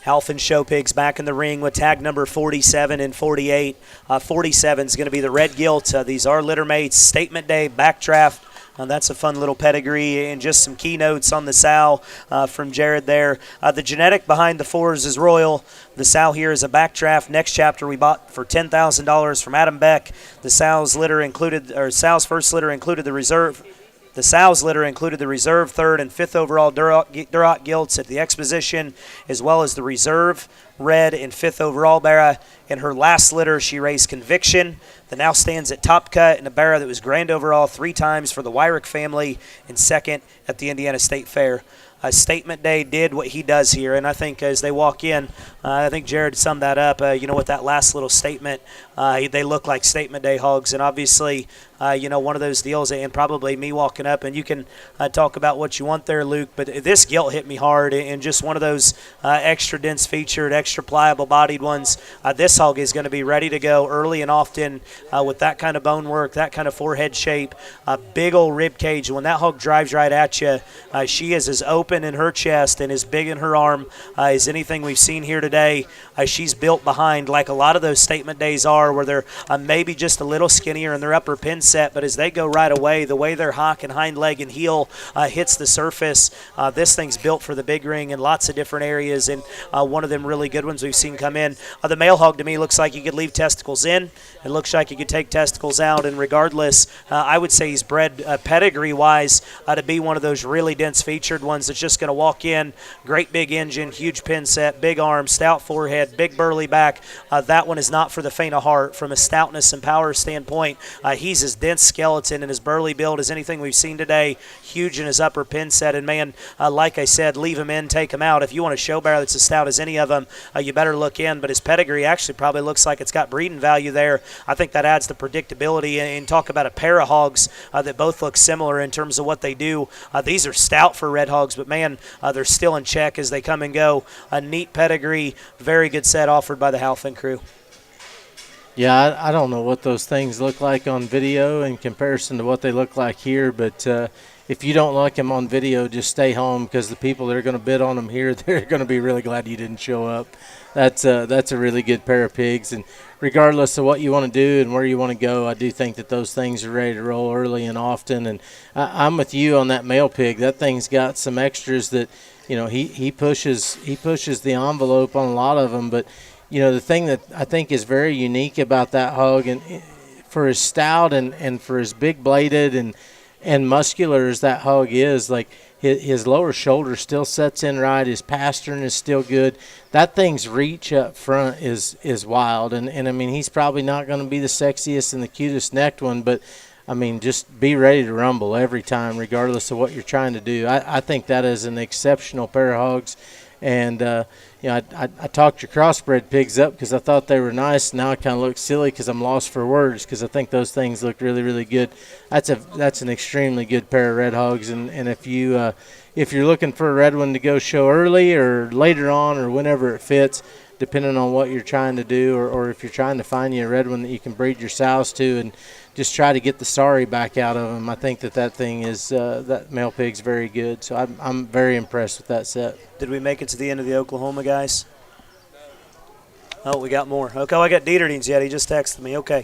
HALPHEN SHOWPIGS back in the ring with tag number 47 and 48. 47 is going to be the red gilt. These are litter mates. Statement day, backdraft. That's a fun little pedigree and just some keynotes on the sow from Jared there. The genetic behind the fours is royal. The sow here is a backdraft. Next chapter we bought for $10,000 from Adam Beck. The sow's litter included, or sow's first litter included the reserve. The sow's litter included the reserve third and fifth overall Duroc gilts at the exposition, as well as the reserve red and fifth overall barra. In her last litter, she raised Conviction, that now stands at top cut, and a barra that was grand overall 3 times for the Wyrick family and second at the Indiana State Fair. Statement Day did what he does here, and I think as they walk in, I think Jared summed that up. With that last little statement, they look like Statement Day hogs, and obviously, one of those deals, and probably me walking up, and you can talk about what you want there, Luke, but this gilt hit me hard, and just one of those extra dense featured, extra pliable bodied ones. This hog is going to be ready to go early and often with that kind of bone work, that kind of forehead shape, big old rib cage. When that hog drives right at you, she is as open in her chest and as big in her arm as anything we've seen here today. She's built behind like a lot of those Statement Days are, where they're maybe just a little skinnier in their upper pin set, but as they go right away, the way their hock and hind leg and heel hits the surface, this thing's built for the big ring in lots of different areas, and one of them really good ones we've seen come in. The male hog to me looks like you could leave testicles in. It looks like you could take testicles out, and regardless, I would say he's bred pedigree-wise to be one of those really dense featured ones that's just going to walk in, great big engine, huge pin set, big arms, stout forehead, big burly back. That one is not for the faint of heart. From a stoutness and power standpoint, he's as dense skeleton and as burly build as anything we've seen today, huge in his upper pin set, and man, like I said, leave him in, take him out. If you want a show bear that's as stout as any of them, you better look in, but his pedigree actually probably looks like it's got breeding value there. I think that adds the predictability, and talk about a pair of hogs that both look similar in terms of what they do. These are stout for red hogs, but man, they're still in check as they come and go. A neat pedigree, very good set offered by the HALPHEN crew. Yeah, I don't know what those things look like on video in comparison to what they look like here, but if you don't like them on video, just stay home, because the people that are going to bid on them here, they're going to be really glad you didn't show up. That's a really good pair of pigs, and regardless of what you want to do and where you want to go, I do think that those things are ready to roll early and often, and I'm with you on that male pig. That thing's got some extras that, he pushes the envelope on a lot of them, but the thing that I think is very unique about that hog, and for his stout and for his big bladed and muscular as that hog is, like his lower shoulder still sets in right. His pastern is still good. That thing's reach up front is wild. And I mean, he's probably not going to be the sexiest and the cutest necked one, but I mean, just be ready to rumble every time, regardless of what you're trying to do. I think that is an exceptional pair of hogs. And, I talked your crossbred pigs up because I thought they were nice. Now I kind of look silly because I'm lost for words, because I think those things look really, really good. That's an extremely good pair of red hogs. And if you're looking for a red one to go show early or later on or whenever it fits, depending on what you're trying to do, or if you're trying to find you a red one that you can breed your sows to and just try to get the sorry back out of them, I think that thing is that male pig's very good. So I'm very impressed with that set. Did we make it to the end of the Oklahoma, guys? Oh, we got more. Okay, I got Dieterings yet. He just texted me. Okay.